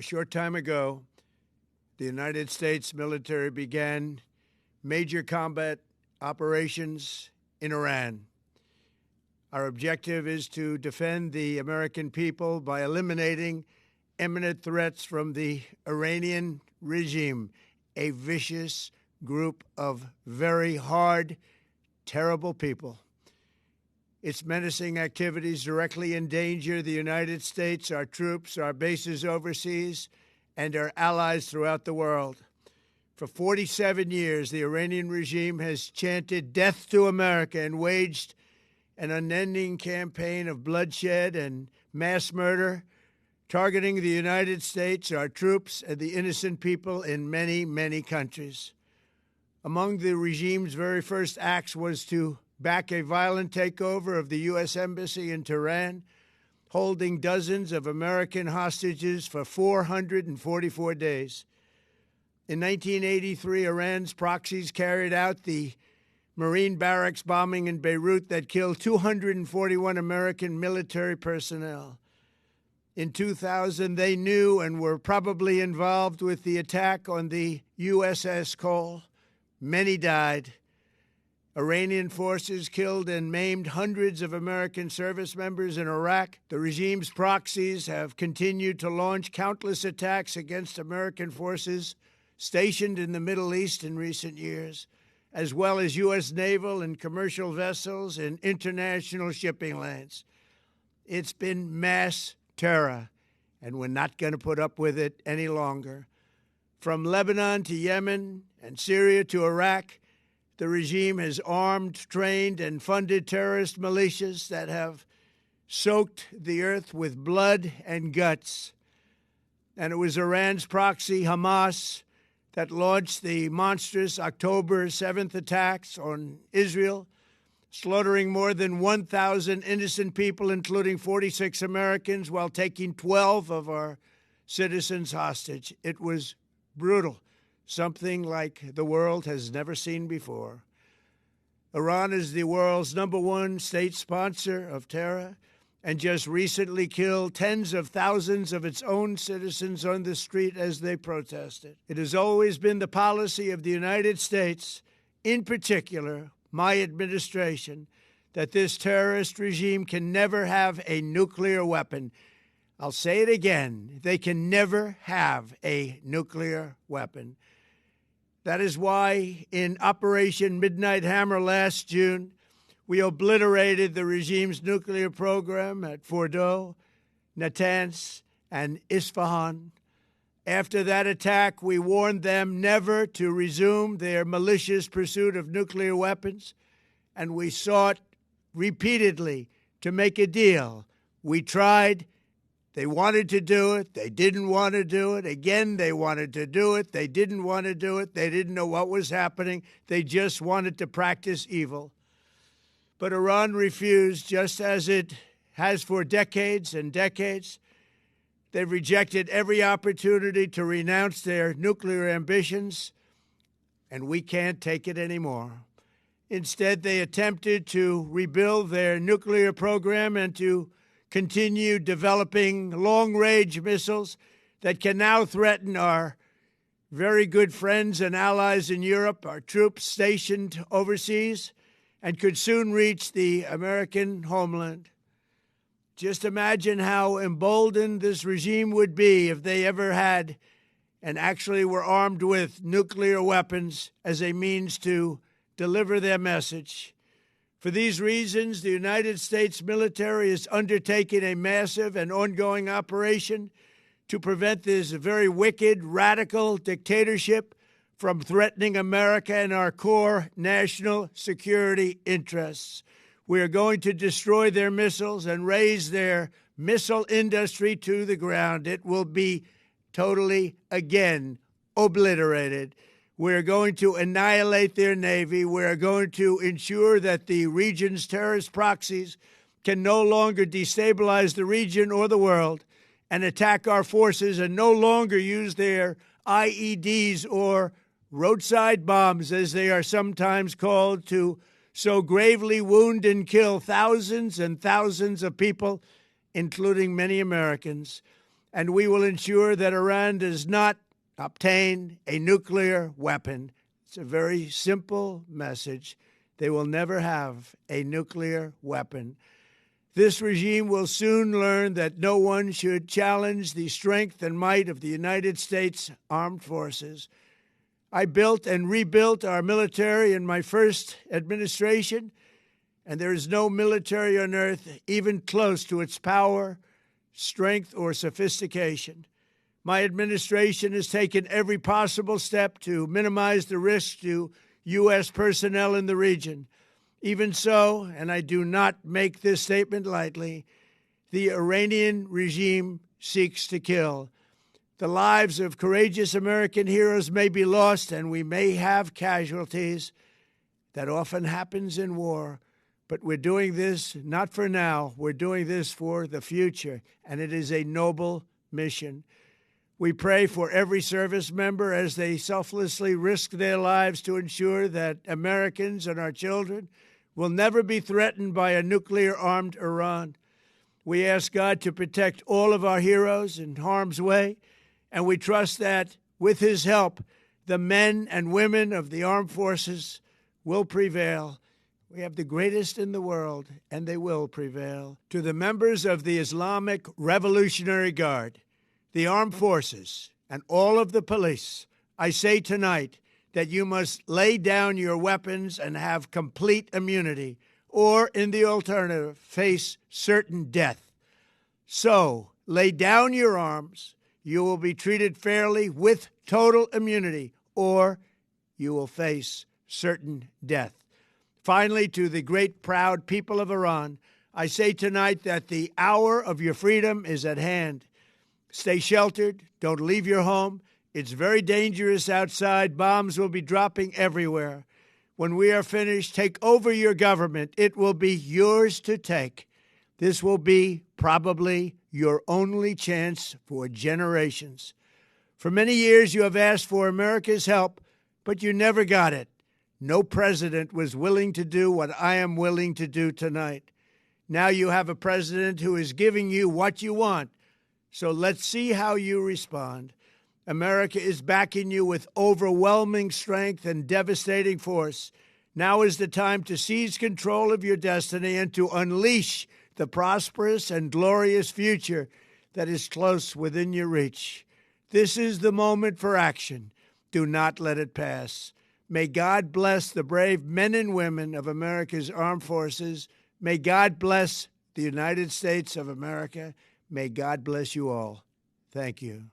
A short time ago, the United States military began major combat operations in Iran. Our objective is to defend the American people by eliminating imminent threats from the Iranian regime, a vicious group of very hard, terrible people. Its menacing activities directly endanger the United States, our troops, our bases overseas, and our allies throughout the world. For 47 years, the Iranian regime has chanted death to America and waged an unending campaign of bloodshed and mass murder, targeting the United States, our troops, and the innocent people in many, many countries. Among the regime's very first acts was to back a violent takeover of the U.S. Embassy in Tehran, holding dozens of American hostages for 444 days. In 1983, Iran's proxies carried out the Marine barracks bombing in Beirut that killed 241 American military personnel. In 2000, they knew and were probably involved with the attack on the USS Cole. Many died. Iranian forces killed and maimed hundreds of American service members in Iraq. The regime's proxies have continued to launch countless attacks against American forces stationed in the Middle East in recent years, as well as U.S. naval and commercial vessels in international shipping lanes. It's been mass terror, and we're not going to put up with it any longer. From Lebanon to Yemen and Syria to Iraq, the regime has armed, trained, and funded terrorist militias that have soaked the earth with blood and guts. And it was Iran's proxy, Hamas, that launched the monstrous October 7th attacks on Israel, slaughtering more than 1,000 innocent people, including 46 Americans, while taking 12 of our citizens hostage. It was brutal, something like the world has never seen before. Iran is the world's #1 state sponsor of terror and just recently killed tens of thousands of its own citizens on the street as they protested. It has always been the policy of the United States, in particular, my administration, that this terrorist regime can never have a nuclear weapon. I'll say it again. They can never have a nuclear weapon. That is why in Operation Midnight Hammer last June, we obliterated the regime's nuclear program at Fordow, Natanz, and Isfahan. After that attack, we warned them never to resume their malicious pursuit of nuclear weapons, and we sought repeatedly to make a deal. We tried. They wanted to do it. They didn't want to do it. Again, they wanted to do it. They didn't want to do it. They didn't know what was happening. They just wanted to practice evil. But Iran refused, just as it has for decades and decades. They've rejected every opportunity to renounce their nuclear ambitions, and we can't take it anymore. Instead, they attempted to rebuild their nuclear program and to continue developing long-range missiles that can now threaten our very good friends and allies in Europe, our troops stationed overseas, and could soon reach the American homeland. Just imagine how emboldened this regime would be if they ever had and actually were armed with nuclear weapons as a means to deliver their message. For these reasons, the United States military is undertaking a massive and ongoing operation to prevent this very wicked, radical dictatorship from threatening America and our core national security interests. We are going to destroy their missiles and raise their missile industry to the ground. It will be totally, again, obliterated. We're going to annihilate their Navy. We're going to ensure that the region's terrorist proxies can no longer destabilize the region or the world and attack our forces and no longer use their IEDs or roadside bombs, as they are sometimes called, to so gravely wound and kill thousands and thousands of people, including many Americans. and we will ensure that Iran does not obtain a nuclear weapon. It's a very simple message. They will never have a nuclear weapon. This regime will soon learn that no one should challenge the strength and might of the United States Armed Forces. I built and rebuilt our military in my first administration, and there is no military on earth even close to its power, strength, or sophistication. My administration has taken every possible step to minimize the risk to U.S. personnel in the region. Even so, and I do not make this statement lightly, the Iranian regime seeks to kill. The lives of courageous American heroes may be lost, and we may have casualties. That often happens in war. But we're doing this not for now. We're doing this for the future, and it is a noble mission. We pray for every service member as they selflessly risk their lives to ensure that Americans and our children will never be threatened by a nuclear-armed Iran. We ask God to protect all of our heroes in harm's way, and we trust that, with his help, the men and women of the armed forces will prevail. We have the greatest in the world, and they will prevail. To the members of the Islamic Revolutionary Guard, the armed forces, and all of the police, I say tonight that you must lay down your weapons and have complete immunity, or, in the alternative, face certain death. So, lay down your arms. You will be treated fairly with total immunity, or you will face certain death. Finally, to the great, proud people of Iran, I say tonight that the hour of your freedom is at hand. Stay sheltered. Don't leave your home. It's very dangerous outside. Bombs will be dropping everywhere. When we are finished, take over your government. It will be yours to take. This will be probably your only chance for generations. For many years, you have asked for America's help, but you never got it. No president was willing to do what I am willing to do tonight. Now you have a president who is giving you what you want. So let's see how you respond. America is backing you with overwhelming strength and devastating force. Now is the time to seize control of your destiny and to unleash the prosperous and glorious future that is close within your reach. This is the moment for action. Do not let it pass. May God bless the brave men and women of America's armed forces. May God bless the United States of America. May God bless you all. Thank you.